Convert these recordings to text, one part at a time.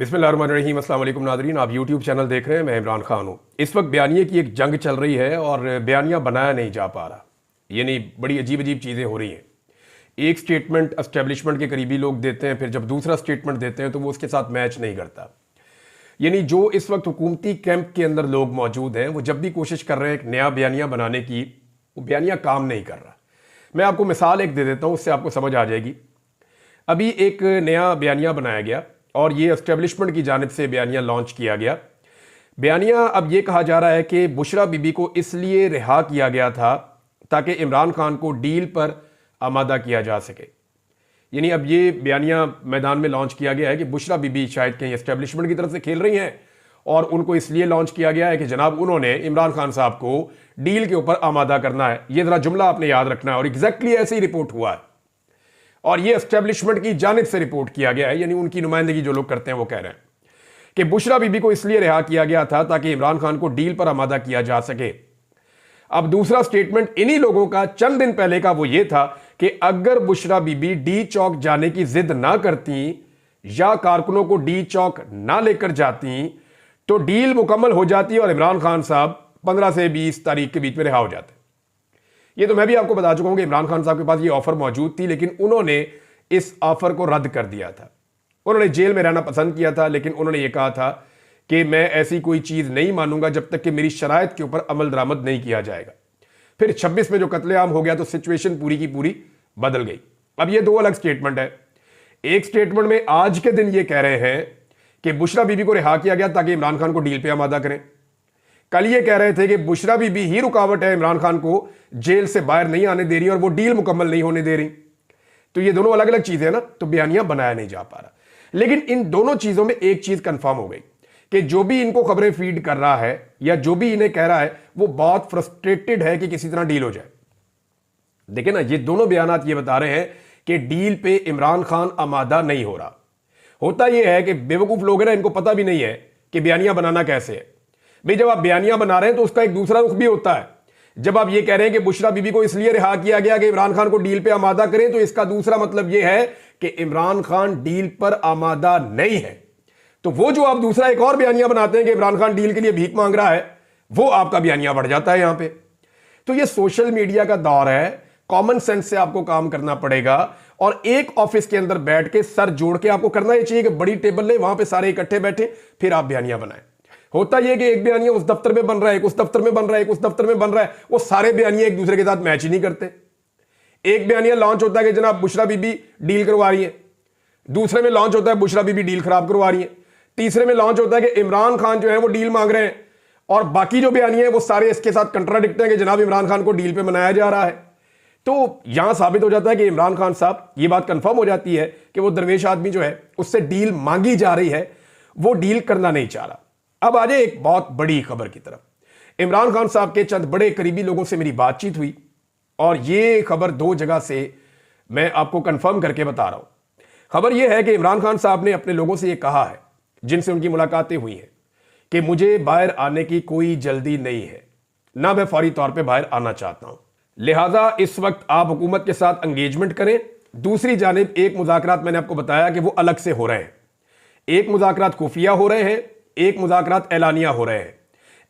बिस्मिल्लाहिर्रहमानिर्रहीम। अस्सलाम वालेकुम नाज़रीन, आप यूट्यूब चैनल देख रहे हैं। मैं इमरान खान हूँ। इस वक्त बयानिए की एक जंग चल रही है और बयानिया बनाया नहीं जा पा रहा, यानी बड़ी अजीब अजीब चीज़ें हो रही हैं। एक स्टेटमेंट एस्टेब्लिशमेंट के करीबी लोग देते हैं, फिर जब दूसरा स्टेटमेंट देते हैं तो वो उसके साथ मैच नहीं करता। यानी जो इस वक्त हुकूमती कैंप के अंदर लोग मौजूद हैं, वो जब भी कोशिश कर रहे हैं एक नया बयानिया बनाने की, वो बयानिया काम नहीं कर रहा। मैं आपको मिसाल एक दे देता हूँ, उससे आपको समझ आ जाएगी। अभी एक नया बयानिया बनाया गया और ये एस्टेब्लिशमेंट की जानिब से बयानिया लॉन्च किया गया। बयानिया अब ये कहा जा रहा है कि बुशरा बीबी को इसलिए रिहा किया गया था ताकि इमरान खान को डील पर आमादा किया जा सके। यानी अब ये बयानिया मैदान में लॉन्च किया गया है कि बुशरा बीबी शायद कहीं एस्टेब्लिशमेंट की तरफ से खेल रही हैं और उनको इसलिए लॉन्च किया गया है कि जनाब उन्होंने इमरान खान साहब को डील के ऊपर आमादा करना है। ये जरा जुमला आपने याद रखना है और एग्जैक्टली ऐसे ही रिपोर्ट हुआ है और ये एस्टेब्लिशमेंट की जानिब से रिपोर्ट किया गया है। यानी उनकी नुमाइंदगी जो लोग करते हैं वो कह रहे हैं कि बुशरा बीबी को इसलिए रिहा किया गया था ताकि इमरान खान को डील पर आमादा किया जा सके। अब दूसरा स्टेटमेंट इन्हीं लोगों का चंद दिन पहले का वो ये था कि अगर बुशरा बीबी डी चौक जाने की जिद ना करती या कारकुनों को डी चौक ना लेकर जाती तो डील मुकम्मल हो जाती और इमरान खान साहब 15 से 20 तारीख के बीच में रिहा हो जाते। ये तो मैं भी आपको बता चुका हूं कि इमरान खान साहब के पास ये ऑफर मौजूद थी, लेकिन उन्होंने इस ऑफर को रद्द कर दिया था। उन्होंने जेल में रहना पसंद किया था, लेकिन उन्होंने ये कहा था कि मैं ऐसी कोई चीज नहीं मानूंगा जब तक कि मेरी शराइत के ऊपर अमल दरामद नहीं किया जाएगा। फिर 26 में जो कत्लेआम हो गया तो सिचुएशन पूरी की पूरी बदल गई। अब ये दो अलग स्टेटमेंट है। एक स्टेटमेंट में आज के दिन ये कह रहे हैं कि बुशरा बीबी को रिहा किया गया ताकि इमरान खान को डील पे आमादा करें। कल ये कह रहे थे कि बुशरा बीबी ही रुकावट है, इमरान खान को जेल से बाहर नहीं आने दे रही और वो डील मुकम्मल नहीं होने दे रही। तो ये दोनों अलग अलग चीजें ना, तो बयानिया बनाया नहीं जा पा रहा। लेकिन इन दोनों चीजों में एक चीज कंफर्म हो गई कि जो भी इनको खबरें फीड कर रहा है या जो भी इन्हें कह रहा है वो बहुत फ्रस्ट्रेटेड है कि किसी तरह डील हो जाए। देखिए ना, ये दोनों बयानात ये बता रहे हैं कि डील पे इमरान खान आमादा नहीं हो रहा। होता यह है कि बेवकूफ लोग हैं ना, इनको पता भी नहीं है कि बयानिया बनाना कैसे है। भाई जब आप बयानिया बना रहे हैं तो उसका एक दूसरा रुख भी होता है। जब आप ये कह रहे हैं कि बुशरा बीबी को इसलिए रिहा किया गया कि इमरान खान को डील पे आमादा करें, तो इसका दूसरा मतलब यह है कि इमरान खान डील पर आमादा नहीं है। तो वो जो आप दूसरा एक और बयानिया बनाते हैं कि इमरान खान डील के लिए भीख मांग रहा है, वो आपका बयानिया बढ़ जाता है यहां पे। तो ये सोशल मीडिया का दौर है, कॉमन सेंस से आपको काम करना पड़ेगा और एक ऑफिस के अंदर बैठ के सर जोड़ के आपको करना यह चाहिए कि बड़ी टेबल ले, वहां पे सारे इकट्ठे बैठे, फिर आप बयानिया बनाएं। होता यह कि एक बयानिया उस दफ्तर में बन रहा है, एक उस दफ्तर में बन रहा है, एक उस दफ्तर में बन रहा है, वो सारे बयानिया एक दूसरे के साथ मैच ही नहीं करते। एक बयानिया लॉन्च होता है कि जनाब बुशरा बीबी डील करवा रही है, दूसरे में लॉन्च होता है बुशरा बीबी डील खराब करवा रही है, तीसरे में लॉन्च होता है कि इमरान खान जो है वो डील मांग रहे हैं, और बाकी जो बयानिया है वो सारे इसके साथ कंट्राडिक्ट है कि जनाब इमरान खान को डील पे मनाया जा रहा है। तो यहां साबित हो जाता है कि इमरान खान साहब, ये बात कंफर्म हो जाती है कि वो दरवेश आदमी जो है उससे डील मांगी जा रही है, वो डील करना नहीं चाह रहा। अब आ जाए एक बहुत बड़ी खबर की तरफ। इमरान खान साहब के चंद बड़े करीबी लोगों से मेरी बातचीत हुई और ये खबर दो जगह से मैं आपको कंफर्म करके बता रहा हूं। खबर यह है कि इमरान खान साहब ने अपने लोगों से यह कहा है जिनसे उनकी मुलाकातें हुई हैं कि मुझे बाहर आने की कोई जल्दी नहीं है, ना मैं फौरी तौर पे बाहर आना चाहता हूं, लिहाजा इस वक्त आप हुकूमत के साथ एंगेजमेंट करें। दूसरी जानिब एक मुज़ाकरात मैंने आपको बताया कि वो अलग से हो रहे हैं। एक मुज़ाकरात खुफिया हो रहे हैं, एक मुज़ाकरात एलानिया हो रहे हैं।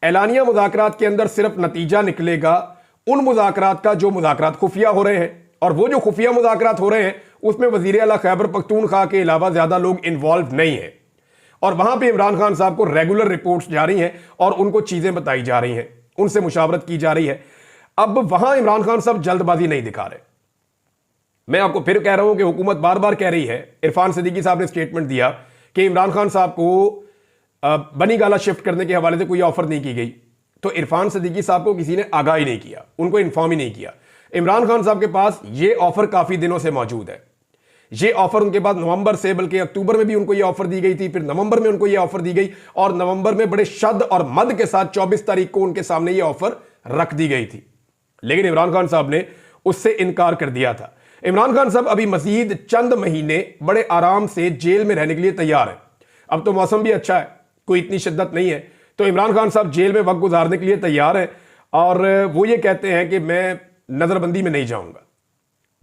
एलानिया मुज़ाकरात के अंदर सिर्फ नतीजा निकलेगा उन मुज़ाकरात का जो मुज़ाकरात खुफिया हो रहे हैं, और वो जो खुफिया मुज़ाकरात हो रहे हैं उसमें वज़ीर आला खैबर पख्तूनख्वा के अलावा ज्यादा लोग इन्वॉल्व नहीं है और वहां पे इमरान खान साहब को रेगुलर रिपोर्ट्स जारी हैं और उनको चीजें बताई जा रही हैं, उनसे मुशावरत की जा रही है। अब वहां इमरान खान साहब जल्दबाजी नहीं दिखा रहे। मैं आपको फिर कह रहा हूं कि हुकूमत बार बार कह रही है, इरफान सिद्दीकी साहब ने स्टेटमेंट दिया कि इमरान खान साहब को बनी गाला शिफ्ट करने के हवाले से कोई ऑफर नहीं की गई। तो इरफान सिद्दीकी साहब को किसी ने आगाह ही नहीं किया, उनको इन्फॉर्म ही नहीं किया। इमरान खान साहब के पास ये ऑफर काफी दिनों से मौजूद है। ये ऑफर उनके पास नवंबर से, बल्कि अक्टूबर में भी उनको ये ऑफर दी गई थी, फिर नवंबर में उनको ये ऑफर दी गई और नवंबर में बड़े शद और मद के साथ 24 तारीख को उनके सामने ये ऑफर रख दी गई थी। लेकिन इमरान खान साहब ने उससे इनकार कर दिया था। इमरान खान साहब अभी मजीद चंद महीने बड़े आराम से जेल में रहने के लिए तैयार है। अब तो मौसम भी अच्छा है, कोई इतनी शिद्दत नहीं है, तो इमरान खान साहब जेल में वक्त गुजारने के लिए तैयार है और वो ये कहते हैं कि मैं नजरबंदी में नहीं जाऊंगा।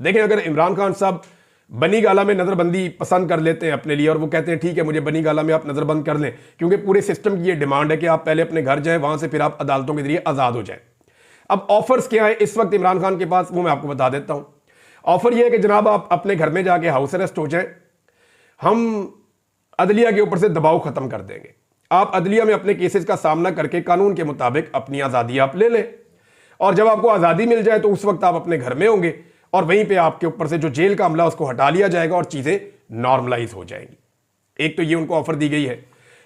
देखें, अगर इमरान खान साहब बनी गाला में नज़रबंदी पसंद कर लेते हैं अपने लिए और वो कहते हैं ठीक है मुझे बनी गाला में आप नज़रबंद कर लें, क्योंकि पूरे सिस्टम की ये डिमांड है कि आप पहले अपने घर जाएं, वहां से फिर आप अदालतों के जरिए आज़ाद हो जाएं। अब ऑफर्स क्या है इस वक्त इमरान खान के पास, वो मैं आपको बता देता हूं। ऑफर यह है कि जनाब आप अपने घर में जाके हाउस अरेस्ट हो जाएं, हम अदलिया के ऊपर से दबाव खत्म कर देंगे, आप अदलिया में अपने केसेस का सामना करके कानून के मुताबिक अपनी आज़ादी आप ले लें, और जब आपको आज़ादी मिल जाए तो उस वक्त आप अपने घर में होंगे और वहीं पे आपके ऊपर से जो जेल का अमला उसको हटा लिया जाएगा और चीज़ें नॉर्मलाइज हो जाएंगी। एक तो ये उनको ऑफर दी गई है,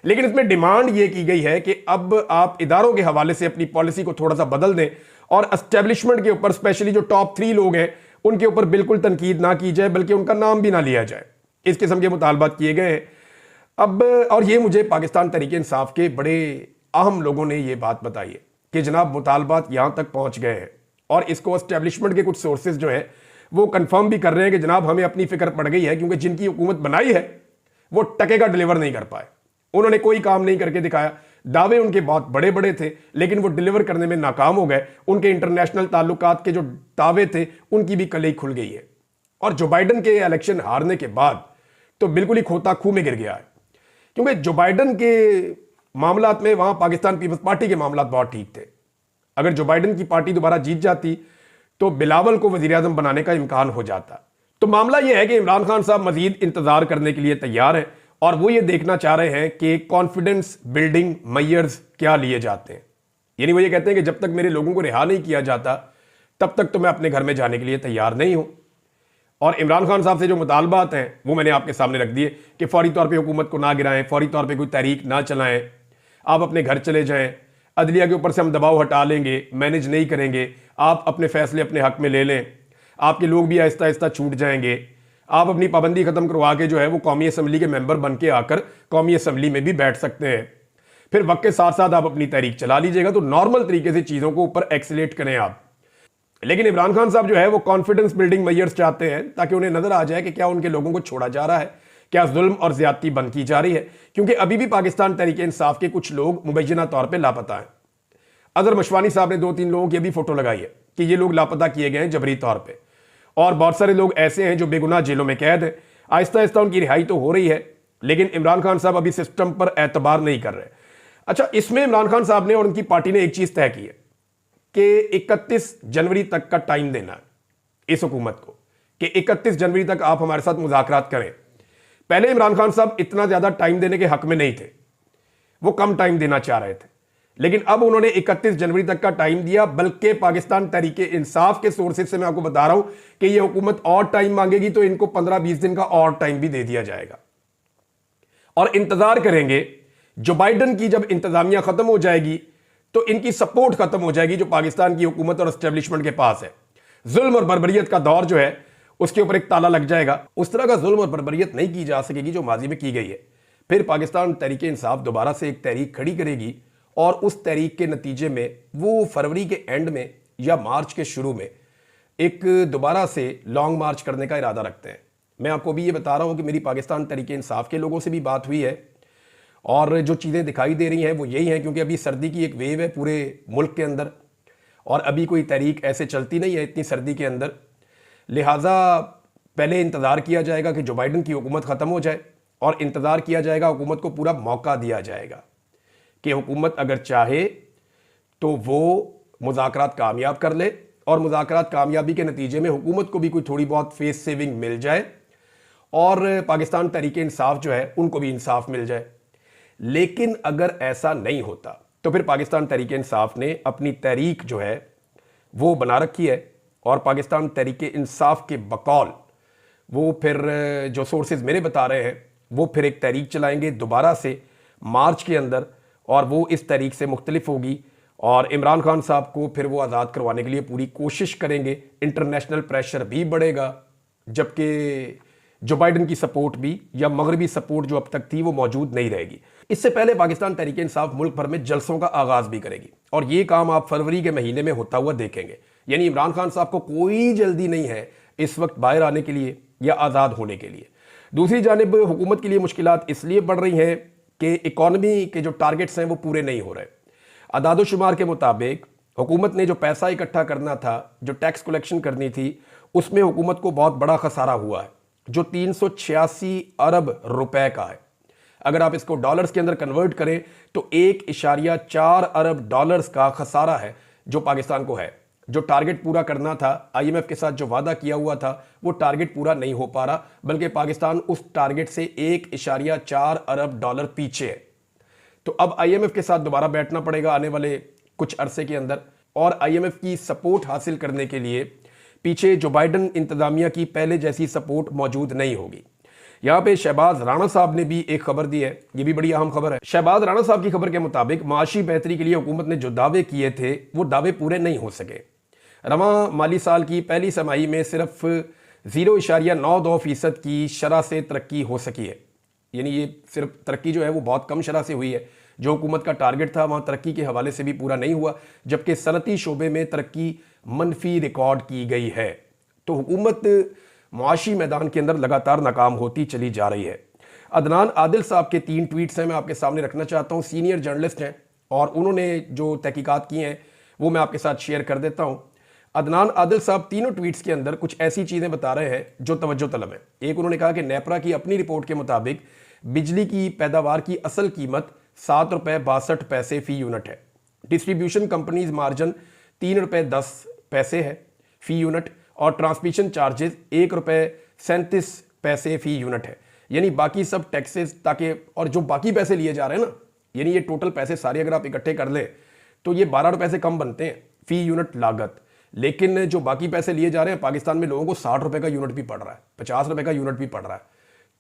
लेकिन इसमें डिमांड ये की गई है कि अब आप इदारों के हवाले से अपनी पॉलिसी को थोड़ा सा बदल दें और एस्टेब्लिशमेंट के ऊपर स्पेशली जो टॉप 3 लोग हैं उनके ऊपर बिल्कुल तनकीद ना की जाए, बल्कि उनका नाम भी ना लिया जाए। इस किस्म के मुतालबात किए गए हैं अब। और ये मुझे पाकिस्तान तहरीक इंसाफ के बड़े अहम लोगों ने ये बात बताई है कि जनाब मुतालबात यहां तक पहुंच गए हैं और इसको एस्टेब्लिशमेंट के कुछ सोर्सेज जो है वो कंफर्म भी कर रहे हैं कि जनाब हमें अपनी फिक्र पड़ गई है, क्योंकि जिनकी हुकूमत बनाई है वो टके का डिलीवर नहीं कर पाए, उन्होंने कोई काम नहीं करके दिखाया। दावे उनके बहुत बड़े बड़े थे लेकिन वो डिलीवर करने में नाकाम हो गए। उनके इंटरनेशनल ताल्लुकात के जो दावे थे उनकी भी कलई खुल गई है। और जो बाइडन के इलेक्शन हारने के बाद तो बिल्कुल ही खोता खूह में गिर गया है, क्योंकि जो बाइडन के मामलात में वहां पाकिस्तान पीपल्स पार्टी के मामलात बहुत ठीक थे। अगर जो बाइडन की पार्टी दोबारा जीत जाती तो बिलावल को वजीर आजम बनाने का इम्कान हो जाता। तो मामला यह है कि इमरान खान साहब मजीद इंतजार करने के लिए तैयार हैं और वो ये देखना चाह रहे हैं कि कॉन्फिडेंस बिल्डिंग मेजर्स क्या लिए जाते हैं। यानी वो ये कहते हैं कि जब तक मेरे लोगों को रिहा नहीं किया जाता तब तक तो मैं अपने घर में जाने के लिए तैयार नहीं हूं। और इमरान खान साहब से जो मुतालबात हैं वो मैंने आपके सामने रख दिए कि फौरी तौर पर हुकूमत को ना गिराएं, फौरी तौर पर कोई तहरीक ना चलाएं, आप अपने घर चले जाएं, अदलिया के ऊपर से हम दबाव हटा लेंगे, मैनेज नहीं करेंगे, आप अपने फैसले अपने हक में ले लें, आपके लोग भी आहिस्ता आहिस्ता छूट जाएंगे, आप अपनी पाबंदी खत्म करवा के जो है वो कौमी असम्बली के मेंबर बन के आकर कौमी असम्बली में भी बैठ सकते हैं, फिर वक्त के साथ साथ आप अपनी तहरीक चला लीजिएगा। तो नॉर्मल तरीके से चीज़ों को ऊपर एक्सीलेट करें आप। लेकिन इमरान खान साहब जो है वो कॉन्फिडेंस बिल्डिंग मेजर्स चाहते हैं ताकि उन्हें नजर आ जाए कि क्या उनके लोगों को छोड़ा जा रहा है, क्या जुल्म और ज्यादती बंद की जा रही है, क्योंकि अभी भी पाकिस्तान तहरीक इंसाफ के कुछ लोग मुबैना तौर पर लापता हैं। अजहर मशवानी साहब ने 2-3 लोगों की अभी फोटो लगाई है कि ये लोग लापता किए गए हैं जबरी तौर पे, और बहुत सारे लोग ऐसे हैं जो बेगुनाह जेलों में कैद हैं। आहिस्ता आहिस्ता उनकी रिहाई तो हो रही है, लेकिन इमरान खान साहब अभी सिस्टम पर एतबार नहीं कर रहे। अच्छा, इसमें इमरान खान साहब ने और उनकी पार्टी ने एक चीज तय की है कि 31 जनवरी तक का टाइम देना है इस हुकूमत को कि 31 जनवरी तक आप हमारे साथ मुज़ाकरात करें। पहले इमरान खान साहब इतना ज्यादा टाइम देने के हक में नहीं थे, वो कम टाइम देना चाह रहे थे, लेकिन अब उन्होंने 31 जनवरी तक का टाइम दिया। बल्कि पाकिस्तान तहरीक इंसाफ के सोर्सेज से मैं आपको बता रहा हूं कि यह हुकूमत और टाइम मांगेगी तो इनको 15-20 दिन का और टाइम भी दे दिया जाएगा और इंतजार करेंगे। जो बाइडन की जब इंतजामिया खत्म हो जाएगी तो इनकी सपोर्ट खत्म हो जाएगी जो पाकिस्तान की हुकूमत और एस्टेब्लिशमेंट के पास है। जुल्म और बर्बरियत का दौर जो है उसके ऊपर एक ताला लग जाएगा। उस तरह का जुल्म और बर्बरियत नहीं की जा सकेगी जो माजी में की गई है। फिर पाकिस्तान तहरीक इंसाफ दोबारा से एक तहरीक खड़ी करेगी और उस तहरीक के नतीजे में वो फरवरी के एंड में या मार्च के शुरू में एक दोबारा से लॉन्ग मार्च करने का इरादा रखते हैं। मैं आपको भी ये बता रहा हूँ कि मेरी पाकिस्तान तहरीक इंसाफ के लोगों से भी बात हुई है और जो चीज़ें दिखाई दे रही हैं वो यही हैं, क्योंकि अभी सर्दी की एक वेव है पूरे मुल्क के अंदर और अभी कोई तहरीक ऐसे चलती नहीं है इतनी सर्दी के अंदर। लिहाजा पहले इंतज़ार किया जाएगा कि जो बाइडन की हुकूमत ख़त्म हो जाए और इंतज़ार किया जाएगा, हुकूमत को पूरा मौका दिया जाएगा कि हुकूमत अगर चाहे तो वो मुज़ाकरात कामयाब कर ले और मुज़ाकरात कामयाबी के नतीजे में हुकूमत को भी कोई थोड़ी बहुत फेस सेविंग मिल जाए और पाकिस्तान तहरीक इंसाफ जो है उनको भी इंसाफ मिल जाए। लेकिन अगर ऐसा नहीं होता तो फिर पाकिस्तान तहरीक इंसाफ ने अपनी तहरीक जो है वो बना रखी है और पाकिस्तान तहरीक इंसाफ के बकौल वो फिर जो सोर्सेज मेरे बता रहे हैं वो फिर एक तहरीक चलाएंगे दोबारा से मार्च के अंदर और वो इस तहरीक से मुख्तलिफ होगी और इमरान खान साहब को फिर वो आज़ाद करवाने के लिए पूरी कोशिश करेंगे। इंटरनेशनल प्रेशर भी बढ़ेगा, जबकि जो बाइडन की सपोर्ट भी या मगरबी सपोर्ट जो अब तक थी वो मौजूद नहीं रहेगी। इससे पहले पाकिस्तान तहरीक इंसाफ मुल्क भर में जलसों का आगाज भी करेगी और ये काम आप फरवरी के महीने में होता हुआ देखेंगे। यानी इमरान खान साहब को कोई जल्दी नहीं है इस वक्त बाहर आने के लिए या आज़ाद होने के लिए। दूसरी जानिब हुकूमत के लिए मुश्किलात इसलिए बढ़ रही हैं कि इकॉनमी के जो टारगेट्स हैं वो पूरे नहीं हो रहे। अदाद शुमार के मुताबिक हुकूमत ने जो पैसा इकट्ठा करना था, जो टैक्स कलेक्शन करनी थी, उसमें हुकूमत को बहुत बड़ा खसारा हुआ है। जो 386 अरब रुपए का है। अगर आप इसको डॉलर्स के अंदर कन्वर्ट करें तो 1.4 अरब डॉलर्स का खसारा है जो पाकिस्तान को है। जो टारगेट पूरा करना था, आईएमएफ के साथ जो वादा किया हुआ था, वो टारगेट पूरा नहीं हो पा रहा, बल्कि पाकिस्तान उस टारगेट से 1.4 अरब डॉलर पीछे है। तो अब आईएमएफ के साथ दोबारा बैठना पड़ेगा आने वाले कुछ अरसे के अंदर, और आईएमएफ की सपोर्ट हासिल करने के लिए पीछे जो बाइडन इंतजामिया की पहले जैसी सपोर्ट मौजूद नहीं होगी। यहां पे शहबाज राणा साहब ने भी एक खबर दी है, ये भी बड़ी अहम खबर है। शहबाज राणा साहब की खबर के मुताबिक माशी बेहतरी के लिए हुकूमत ने जो दावे किए थे वो दावे पूरे नहीं हो सके। रवां माली साल की पहली छमाही में सिर्फ 0.92% की शरह से तरक्की हो सकी है। यानी ये सिर्फ तरक्की जो है वो बहुत कम शरह से हुई है। जो हुकूमत का टारगेट था वहाँ तरक्की के हवाले से भी पूरा नहीं हुआ, जबकि सनती शोबे में तरक्की मनफी रिकॉर्ड की गई है। तो हुकूमत मुआशी मैदान के अंदर लगातार नाकाम होती चली जा रही है। अदनान आदिल साहब के 3 ट्वीट्स हैं, मैं आपके सामने रखना चाहता हूँ। सीनियर जर्नलिस्ट हैं और उन्होंने जो तहकीकात की हैं वो मैं आपके साथ शेयर कर देता हूँ। अदनान आदिल साहब तीनों ट्वीट्स के अंदर कुछ ऐसी चीज़ें बता रहे हैं जो तवज्जो तलब है। एक, उन्होंने कहा कि नेपरा की अपनी रिपोर्ट के मुताबिक बिजली की पैदावार की असल कीमत 7 रुपये 62 पैसे फी यूनिट है। डिस्ट्रीब्यूशन कंपनीज मार्जिन 3 रुपये 10 पैसे है फी यूनिट, और ट्रांसमिशन चार्जेस 1 रुपये 37 पैसे फी यूनिट है। यानी बाकी सब टैक्सेस ताकि, और जो बाकी पैसे लिए जा रहे हैं ना, यानी ये टोटल पैसे सारे अगर आप इकट्ठे कर लें तो ये 12 रुपये से कम बनते हैं फी यूनिट लागत। लेकिन जो बाकी पैसे लिए जा रहे हैं, पाकिस्तान में लोगों को 60 रुपये का यूनिट भी पड़ रहा है, 50 रुपये का यूनिट भी पड़ रहा है।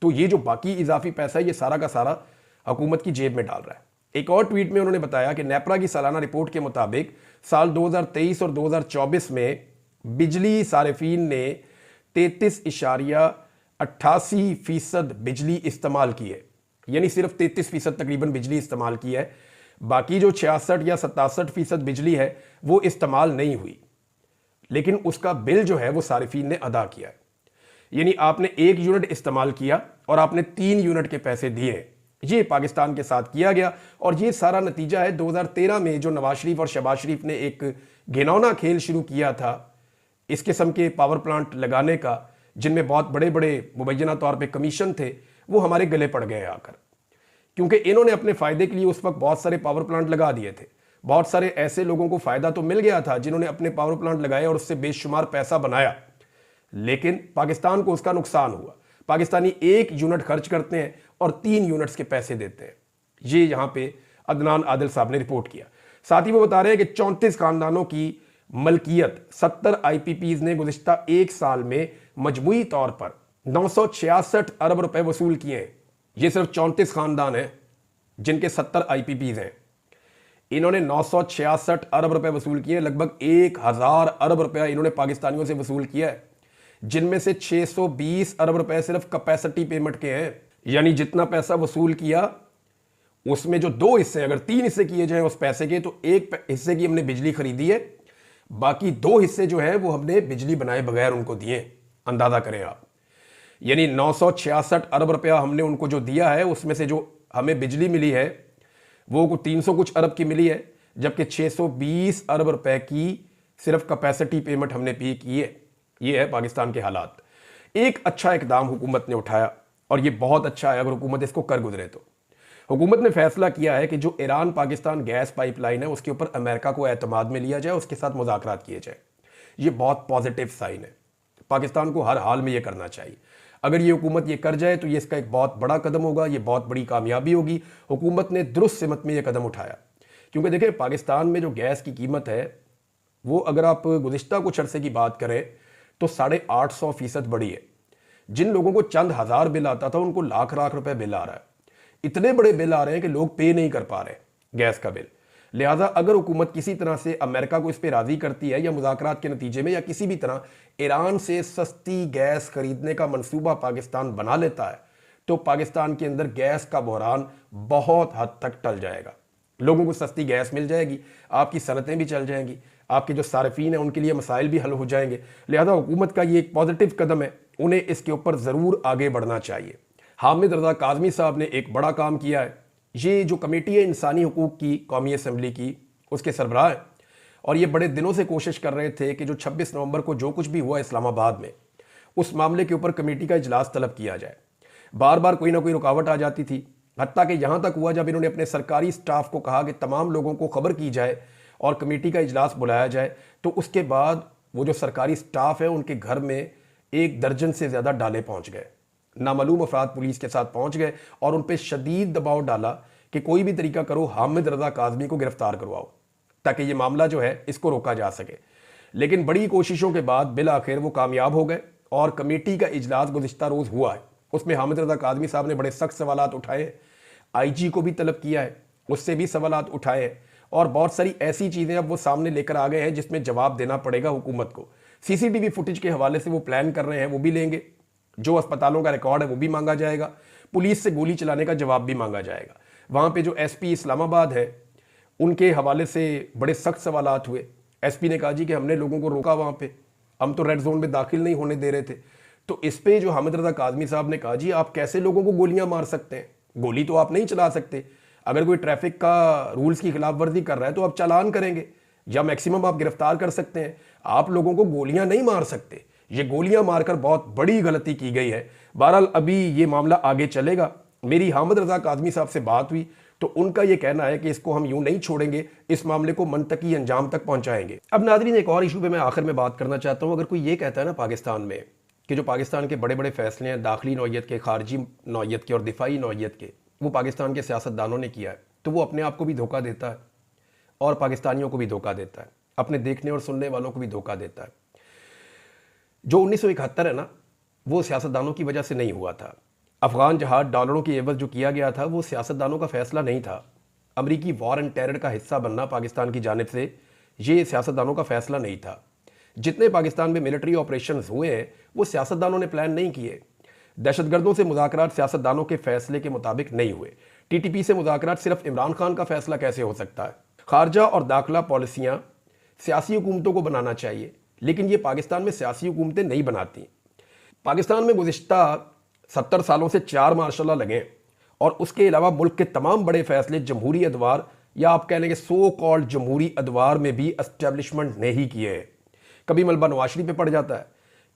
तो ये जो बाकी इजाफी पैसा है ये सारा का सारा हुकूमत की जेब में डाल रहा है। एक और ट्वीट में उन्होंने बताया कि नेपरा की सालाना रिपोर्ट के मुताबिक साल 2023 और 2024 में बिजली सारिफीन ने 33.88% बिजली इस्तेमाल की है। यानी सिर्फ 33% तकरीबन बिजली इस्तेमाल की है। बाकी जो 66 या 67% बिजली है वो इस्तेमाल नहीं हुई, लेकिन उसका बिल जो है वो सारिफीन ने अदा किया है। यानी आपने 1 यूनिट इस्तेमाल किया और आपने 3 यूनिट के पैसे दिए। ये पाकिस्तान के साथ किया गया, और ये सारा नतीजा है 2013 में जो नवाज शरीफ और शहबाज शरीफ ने एक घिनौना खेल शुरू किया था इस किस्म के पावर प्लांट लगाने का, जिनमें बहुत बड़े बड़े मुबैना तौर पे कमीशन थे, वो हमारे गले पड़ गए आकर। क्योंकि इन्होंने अपने फ़ायदे के लिए उस वक्त बहुत सारे पावर प्लांट लगा दिए थे। बहुत सारे ऐसे लोगों को फ़ायदा तो मिल गया था जिन्होंने अपने पावर प्लांट लगाए और उससे बेशुमार पैसा बनाया, लेकिन पाकिस्तान को उसका नुकसान हुआ। पाकिस्तानी 1 यूनिट खर्च करते हैं और 3 यूनिट्स के पैसे देते हैं। ये यहाँ पे अदनान आदिल साहब ने रिपोर्ट किया। साथ ही वो बता रहे हैं कि 34 खानदानों की मलकियत 70 आईपीपीज ने गुज़िश्ता 1 साल में मजमूई तौर पर 966 अरब रुपए वसूल किए हैं। ये सिर्फ 34 खानदान हैं जिनके 70 आईपीपीज हैं। इन्होंने 966 अरब रुपए वसूल किए। लगभग 1000 अरब रुपया इन्होंने पाकिस्तानियों से वसूल किया है, जिनमें से 620 अरब रुपए सिर्फ कैपेसिटी पेमेंट के हैं। यानी जितना पैसा वसूल किया उसमें जो 2 हिस्से, अगर 3 हिस्से किए जाए उस पैसे के, तो 1 हिस्से की हमने बिजली खरीदी है, बाकी 2 हिस्से जो है वो हमने बिजली बनाए बगैर उनको दिए। अंदाजा करें आप, यानी 966 अरब रुपया हमने उनको जो दिया है, उसमें से जो हमें बिजली मिली है वो 300 कुछ अरब की मिली है, जबकि 620 अरब रुपए की सिर्फ कैपेसिटी पेमेंट हमने पे की है। ये है पाकिस्तान के हालात। एक अच्छा इकदाम हुकूमत ने उठाया और ये बहुत अच्छा है अगर हुकूमत इसको कर गुजरे तो। हुकूमत ने फैसला किया है कि जो ईरान पाकिस्तान गैस पाइपलाइन है उसके ऊपर अमेरिका को एतमाद में लिया जाए, उसके साथ मुज़ाकरात किए जाए। ये बहुत पॉजिटिव साइन है, पाकिस्तान को हर हाल में ये करना चाहिए। अगर ये हुकूमत ये कर जाए तो ये इसका एक बहुत बड़ा कदम होगा, ये बहुत बड़ी कामयाबी होगी। हुकूमत ने दुरुस्त सिमत में ये कदम उठाया, क्योंकि देखें पाकिस्तान में जो गैस की कीमत है वो अगर आप गुज़िश्ता कुछ अरसे की बात करें तो 850% बढ़ी है। जिन लोगों को चंद हज़ार बिल आता था उनको लाख लाख रुपए बिल आ रहा है। इतने बड़े बिल आ रहे हैं कि लोग पे नहीं कर पा रहे गैस का बिल। लिहाजा अगर हुकूमत किसी तरह से अमेरिका को इस पर राज़ी करती है या मुज़ाकरात के नतीजे में या किसी भी तरह ईरान से सस्ती गैस खरीदने का मंसूबा पाकिस्तान बना लेता है, तो पाकिस्तान के अंदर गैस का बहरान बहुत हद तक टल जाएगा। लोगों को सस्ती गैस मिल जाएगी, आपकी सनतें भी चल जाएंगी, आपके जो सारिफीन हैं उनके लिए मसाइल भी हल हो जाएंगे। लिहाजा हुकूमत का ये एक पॉजिटिव कदम है, उन्हें इसके ऊपर ज़रूर आगे बढ़ना चाहिए। हामिद रज़ा काज़मी साहब ने एक बड़ा काम किया है। ये जो कमेटी है इंसानी हकूक़ की कौमी असम्बली की, उसके सरबराह हैं, और ये बड़े दिनों से कोशिश कर रहे थे कि जो 26 नवंबर को जो कुछ भी हुआ इस्लामाबाद में, उस मामले के ऊपर कमेटी का इजलास तलब किया जाए। बार बार कोई ना कोई रुकावट आ जाती थी, हत्ता कि यहाँ तक हुआ जब इन्होंने अपने सरकारी स्टाफ को कहा कि तमाम लोगों को खबर की जाए और कमेटी का इजलास बुलाया जाए, तो उसके बाद वो जो सरकारी स्टाफ है उनके घर में 1 दर्जन से ज़्यादा डाले पहुँच गए। नामालूम अफराद पुलिस के साथ पहुँच गए और उन पर शदीद दबाव डाला कि कोई भी तरीका करो, हामिद रज़ा काज़मी को गिरफ्तार करवाओ ताकि ये मामला जो है इसको रोका जा सके। लेकिन बड़ी कोशिशों के बाद बिल आखिर वो कामयाब हो गए और कमेटी का इजलास गुज़िश्ता रोज़ हुआ है। उसमें हामिद रज़ा काज़मी साहब ने बड़े सख्त सवालात उठाए हैं, IG को भी तलब किया है, उससे भी सवालात उठाए हैं और बहुत सारी ऐसी चीज़ें अब वो सामने लेकर आ गए हैं जिसमें जवाब देना पड़ेगा हुकूमत को। CCTV फुटेज के हवाले से वो प्लान कर रहे हैं, वो भी लेंगे। जो अस्पतालों का रिकॉर्ड है वो भी मांगा जाएगा। पुलिस से गोली चलाने का जवाब भी मांगा जाएगा। वहाँ पे जो SP इस्लामाबाद है उनके हवाले से बड़े सख्त सवालात हुए। SP ने कहा जी कि हमने लोगों को रोका, वहाँ पे हम तो रेड जोन में दाखिल नहीं होने दे रहे थे। तो इस पे जो हामिद रज़ा काज़मी साहब ने कहा जी आप कैसे लोगों को गोलियां मार सकते हैं, गोली तो आप नहीं चला सकते। अगर कोई ट्रैफिक का रूल्स की खिलाफ वर्जी कर रहा है तो आप चालान करेंगे या मैक्सिमम आप गिरफ्तार कर सकते हैं, आप लोगों को गोलियां नहीं मार सकते। ये गोलियां मारकर बहुत बड़ी गलती की गई है। बहरहाल अभी ये मामला आगे चलेगा। मेरी हामिद रज़ा काज़मी साहब से बात हुई तो उनका ये कहना है कि इसको हम यूं नहीं छोड़ेंगे, इस मामले को मंतकी अंजाम तक पहुंचाएंगे। अब नाज़रीन एक और इशू पे मैं आखिर में बात करना चाहता हूं। अगर कोई ये कहता है ना पाकिस्तान में कि जो पाकिस्तान के बड़े बड़े फैसले हैं दाखिली नौइयत के, खारजी नौइयत के और दिफाई नौइयत के, वो पाकिस्तान के सियासतदानों ने किया है, तो वो अपने आप को भी धोखा देता है और पाकिस्तानियों को भी धोखा देता है, अपने देखने और सुनने वालों को भी धोखा देता है। जो 1971 है ना, वो सियासतदानों की वजह से नहीं हुआ था। अफगान जहाज डॉलरों की एवज जो किया गया था वो सियासतदानों का फैसला नहीं था। अमरीकी वॉर एंड टेरर का हिस्सा बनना पाकिस्तान की जानिब से ये सियासतदानों का फैसला नहीं था। जितने पाकिस्तान में मिलिट्री ऑपरेशंस हुए हैं वो सियासतदानों ने प्लान नहीं किए। दहशतगर्दों से मुज़ाकरात सियासतदानों के फैसले के मुताबिक नहीं हुए। TTP से मुज़ाकरात सिर्फ इमरान खान का फैसला कैसे हो सकता है? खारजा और दाखिला पॉलिसियाँ सियासी हुकूमतों को बनाना चाहिए, लेकिन ये पाकिस्तान में सियासी हुकूमतें नहीं बनाती। पाकिस्तान में गुज़िश्ता 70 सालों से 4 मार्शल लगे और उसके अलावा मुल्क के तमाम बड़े फैसले जमहूरी अदवार या आप कह लेंगे सो कॉल्ड जमहूरी अदवार में भी एस्टेब्लिशमेंट ने ही किए हैं। कभी मलबा नवाज शरीफ पे पड़ जाता है,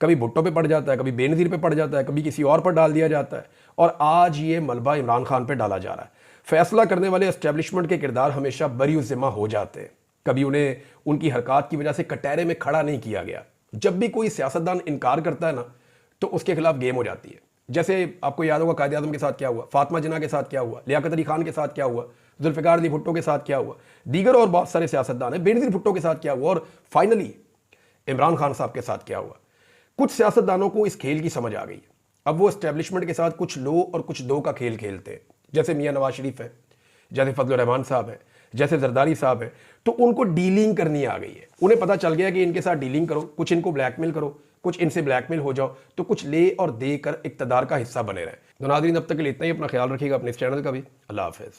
कभी भुट्टो पे पड़ जाता है, कभी बेनज़ीर पे पड़ जाता है, कभी किसी और पर डाल दिया जाता है और आज ये मलबा इमरान खान पे डाला जा रहा है। फैसला करने वाले एस्टेब्लिशमेंट के किरदार हमेशा बरी-उज़्ज़िम्मा हो जाते हैं। कभी उन्हें उनकी हरकत की वजह से कटहरे में खड़ा नहीं किया गया। जब भी कोई सियासतदान इनकार करता है ना तो उसके खिलाफ गेम हो जाती है। जैसे आपको याद होगा कायद आज़म के साथ क्या हुआ, फातिमा जिन्ना के साथ क्या हुआ, लियाकत अली खान के साथ क्या हुआ, जुल्फ़िकार अली भुट्टो के साथ क्या हुआ, दीगर और बहुत सारे सियासतदान हैं, बेनज़ीर भुट्टो के साथ क्या हुआ और फाइनली इमरान खान साहब के साथ क्या हुआ। कुछ सियासतदानों को इस खेल की समझ आ गई है। अब वो एस्टेब्लिशमेंट के साथ कुछ लो और कुछ दो का खेल खेलते हैं। जैसे मियां नवाज शरीफ है, जैसे फजलुर रहमान साहब हैं, जैसे जरदारी साहब हैं, तो उनको डीलिंग करनी आ गई है। उन्हें पता चल गया कि इनके साथ डीलिंग करो, कुछ इनको ब्लैकमेल करो, कुछ इनसे ब्लैकमेल हो जाओ, तो कुछ ले और दे कर इक़्तिदार का हिस्सा बने रहें। तो नाज़रीन अब तक के लिए इतना ही। अपना ख्याल रखिएगा, अपने इस चैनल का भी। अल्लाह हाफ़िज़।